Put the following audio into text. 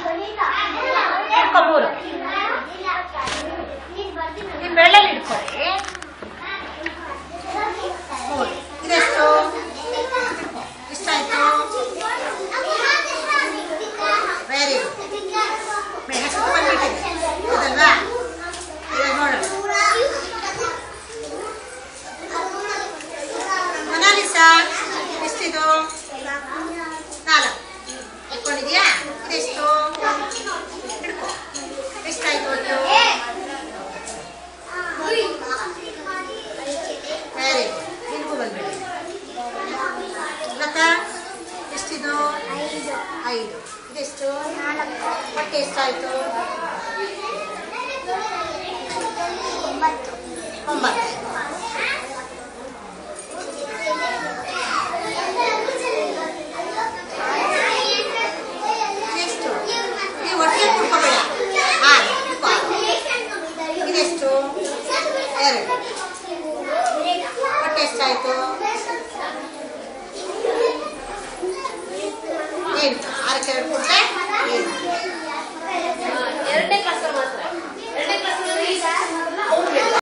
ಹಿಡ್ಕೊ 3. ನಿಮ್ಮ ಬೆಳ್ಳಲ್ಲಿ ಹಿಡ್ಕೊಳ್ಳಿ. 3. ಇದೆಷ್ಟು? ಇಷ್ಟಾಯ್ತು. Very good. Next ಬಂದ್ಬಿಟ್ಟಿದೆ ಹೌದಲ್ವಾ? ಇವಾಗ ನೋಡೋಣ. ಮೊನಾಲಿಸಾ ಎಷ್ಟಿದು? 4 ಇಟ್ಕೊಂಡಿದ್ಯಾ? ಇದೆಷ್ಟು? ಹಿಡ್ಕೊ. ಎಷ್ಟಾಯ್ತು ಒಟ್ಟು? Very good. ನಿನ್ಗೂ ಬಂದ್ಬಿಡಿ. ಲತಾ ಎಷ್ಟಿದು? 5. ಇದೆಷ್ಟು? ಹೊಟ್ಟೆ ಎಷ್ಟಾಯ್ತು? 9. ಇದೆಷ್ಟು? ನೀವು ಹೊಟ್ಟೆ ಕುಡ್ಕೋಬೇಡ. ಇದೆಷ್ಟು? 2.